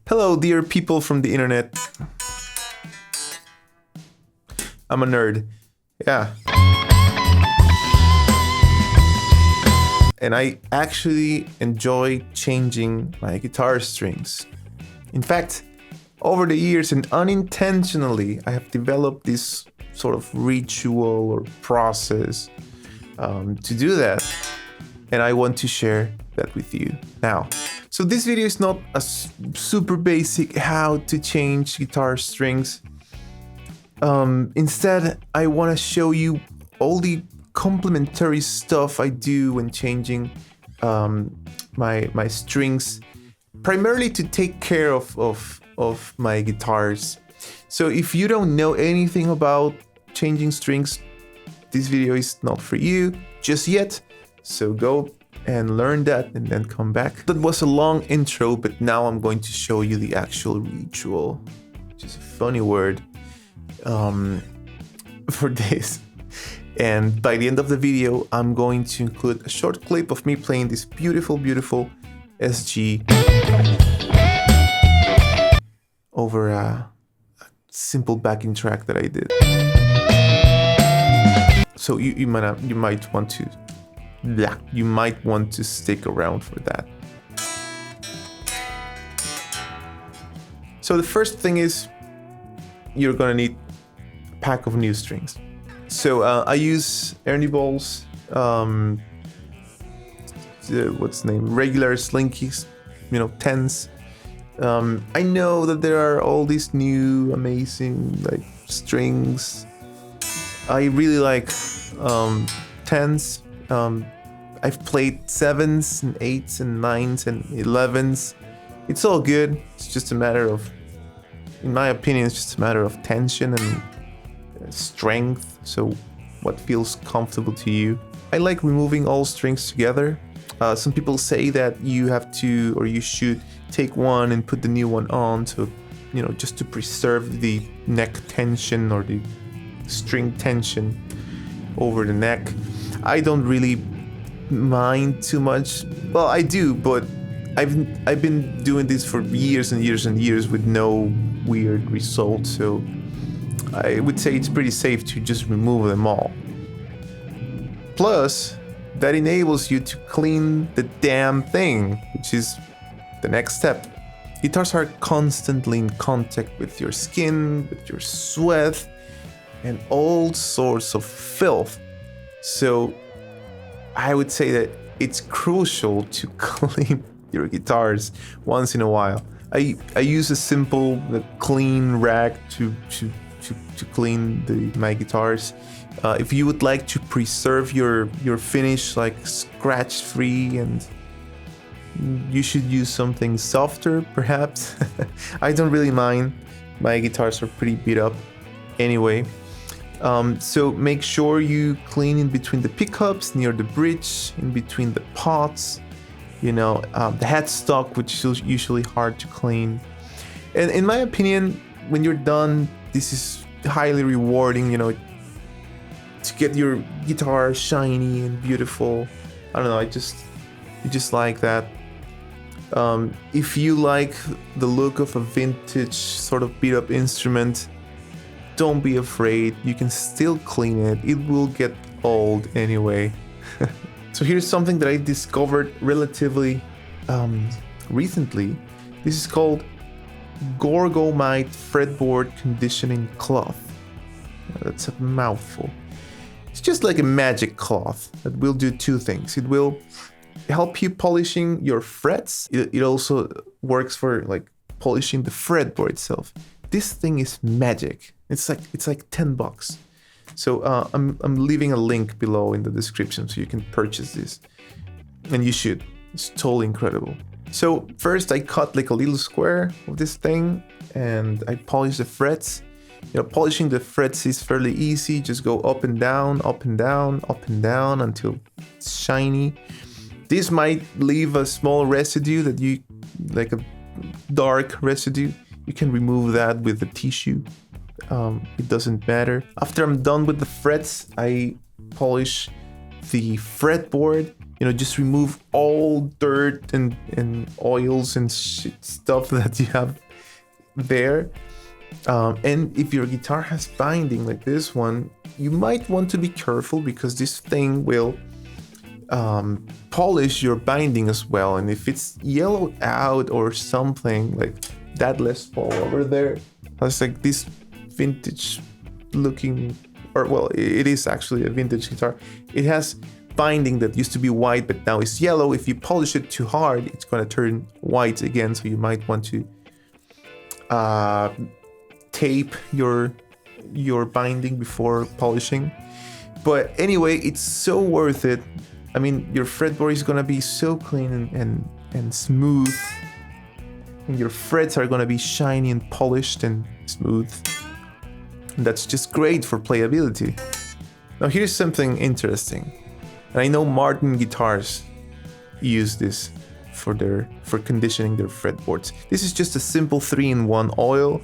Hello, dear people from the internet. I'm a nerd. Yeah. And I actually enjoy changing my guitar strings. In fact, over the years and unintentionally, I have developed this sort of ritual or process to do that. And I want to share that with you now. So this video is not a super basic how to change guitar strings. Instead, I want to show you all the complementary stuff I do when changing my strings, primarily to take care of my guitars. So if you don't know anything about changing strings, this video is not for you just yet. So go and learn that and then come back. That was a long intro, but now I'm going to show you the actual ritual, which is a funny word for this. And by the end of the video, I'm going to include a short clip of me playing this beautiful, beautiful SG over a simple backing track that I did. So you might want to stick around for that. So the first thing is you're gonna need a pack of new strings. So I use Ernie Ball's what's the name? Regular Slinkies, 10s. I know that there are all these new amazing strings. I really like 10s. I've played 7s and 8s and 9s and 11s. It's all good. It's just a matter of, in my opinion, it's just a matter of tension and strength. So what feels comfortable to you. I like removing all strings together. Some people say that you have to, or you should take one and put the new one on to, just to preserve the neck tension or the string tension over the neck. I don't really mind too much. Well, I do, but I've been doing this for years and years and years with no weird results. So I would say it's pretty safe to just remove them all. Plus, that enables you to clean the damn thing, which is the next step. Guitars are constantly in contact with your skin, with your sweat, and all sorts of filth. So I would say that it's crucial to clean your guitars once in a while. I use a simple clean rag to clean my guitars. If you would like to preserve your finish scratch free, and you should use something softer perhaps. I don't really mind. My guitars are pretty beat up anyway. So make sure you clean in between the pickups, near the bridge, in between the pots, the headstock, which is usually hard to clean. And in my opinion, when you're done, this is highly rewarding, to get your guitar shiny and beautiful. I don't know, you just like that. If you like the look of a vintage sort of beat up instrument, don't be afraid, you can still clean it. It will get old anyway. So here's something that I discovered relatively recently. This is called Gorgomite fretboard conditioning cloth. That's a mouthful. It's just like a magic cloth that will do two things. It will help you polishing your frets. It also works for polishing the fretboard itself. This thing is magic. It's like $10. So I'm leaving a link below in the description so you can purchase this, and you should. It's totally incredible. So first I cut a little square of this thing and I polish the frets. Polishing the frets is fairly easy. Just go up and down, up and down, up and down until it's shiny. This might leave a small residue that you a dark residue. You can remove that with a tissue. It doesn't matter. After I'm done with the frets, I polish the fretboard just remove all dirt and oils and shit stuff that you have there. And if your guitar has binding like this one, you might want to be careful, because this thing will polish your binding as well. And if it's yellowed out or something, like that Les Paul over there has like this vintage looking, or well, it is actually a vintage guitar. It has binding that used to be white but now is yellow. If you polish it too hard, it's going to turn white again, so you might want to tape your binding before polishing. But anyway, it's so worth it. I mean, your fretboard is gonna be so clean and smooth, and your frets are gonna be shiny and polished and smooth. And that's just great for playability. Now here's something interesting, and I know Martin guitars use this for conditioning their fretboards. This is just a simple 3-in-1 oil.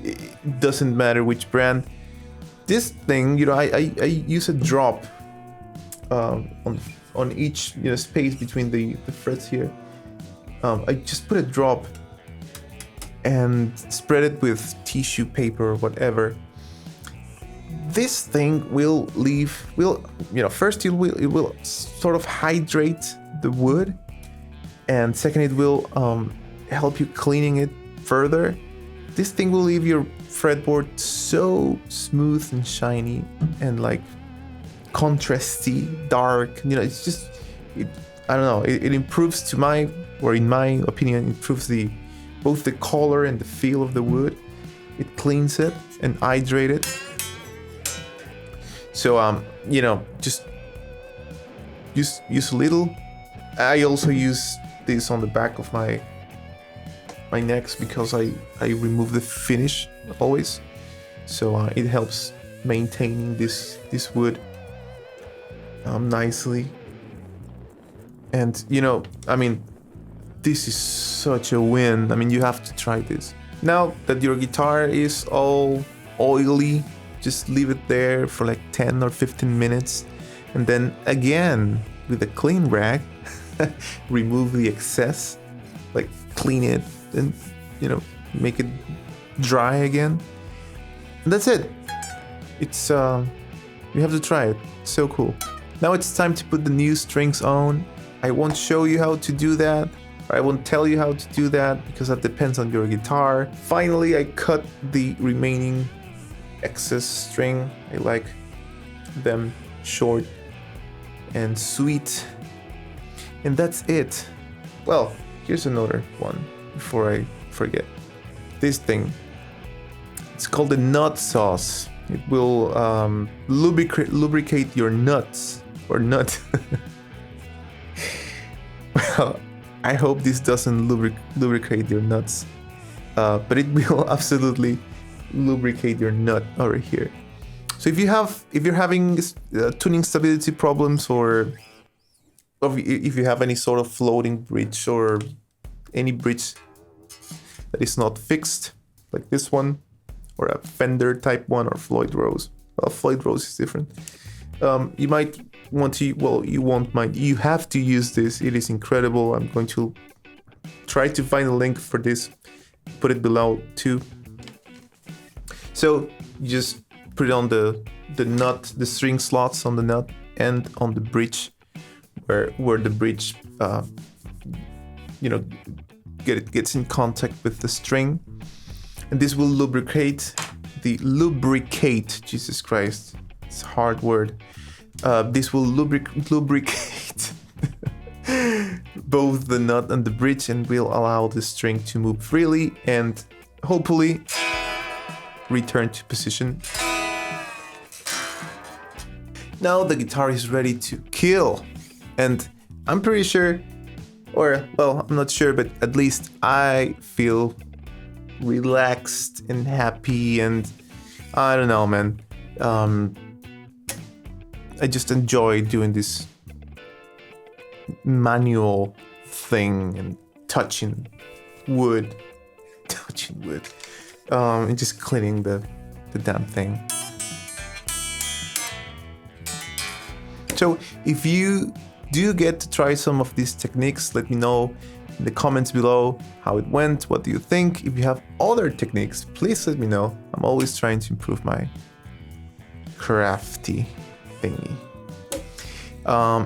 It doesn't matter which brand. This thing, I use a drop on each space between the frets here. I just put a drop and spread it with tissue paper or whatever. This thing will first it will sort of hydrate the wood, and second it will help you cleaning it further. This thing will leave your fretboard so smooth and shiny and like contrasty, dark. It's just, I don't know. It improves in my opinion, improves both the color and the feel of the wood. It cleans it and hydrates it. So just use a little. I also use this on the back of my necks, because I remove the finish always, so it helps maintaining this wood nicely. And I mean, this is such a win. I mean, you have to try this. Now that your guitar is all oily, just leave it there for like 10 or 15 minutes, and then again with a clean rag remove the excess, like clean it and make it dry again, and that's it. It's you have to try it. It's so cool. Now it's time to put the new strings on. I won't show you how to do that, or I won't tell you how to do that, because that depends on your guitar. Finally, I cut the remaining excess string. I like them short and sweet, and that's it. Well, here's another one before I forget. This thing, it's called the nut sauce. It will lubricate your nuts, or nut. Well, I hope this doesn't lubricate your nuts, but it will absolutely lubricate your nut over here. So if you're having tuning stability problems, or if you have any sort of floating bridge, or any bridge that is not fixed, like this one, or a Fender type one, or Floyd Rose. Well, Floyd Rose is different. You might want to, well, you won't mind. You have to use this. It is incredible. I'm going to try to find a link for this, put it below too. So you just put it on the nut, the string slots on the nut, and on the bridge, where the bridge gets in contact with the string, and this will lubricate Jesus Christ, it's a hard word. This will lubricate both the nut and the bridge, and will allow the string to move freely and hopefully return to position. Now the guitar is ready to kill, and I'm pretty sure, or well, I'm not sure, but at least I feel relaxed and happy, and I don't know, man. I just enjoy doing this manual thing and touching wood, and just cleaning the damn thing. So if you do get to try some of these techniques. Let me know in the comments below how it went. What do you think? If you have other techniques, please let me know. I'm always trying to improve my crafty thingy.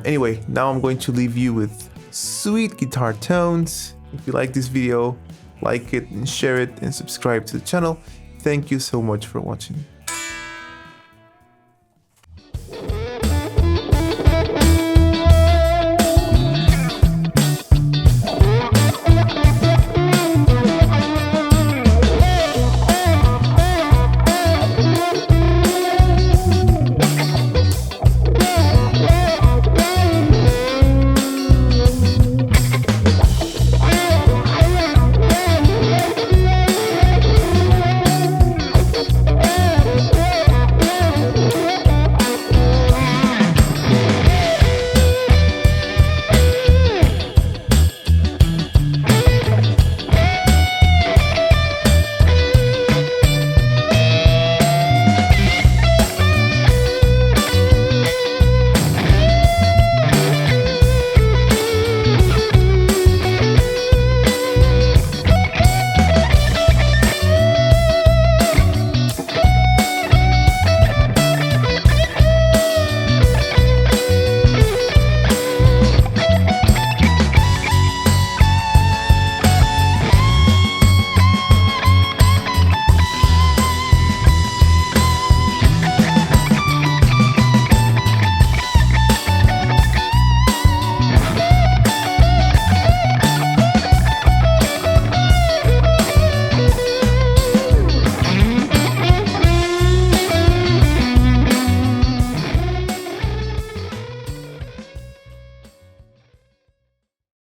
Anyway, now I'm going to leave you with sweet guitar tones. If you like this video, like it and share it and subscribe to the channel. Thank you so much for watching.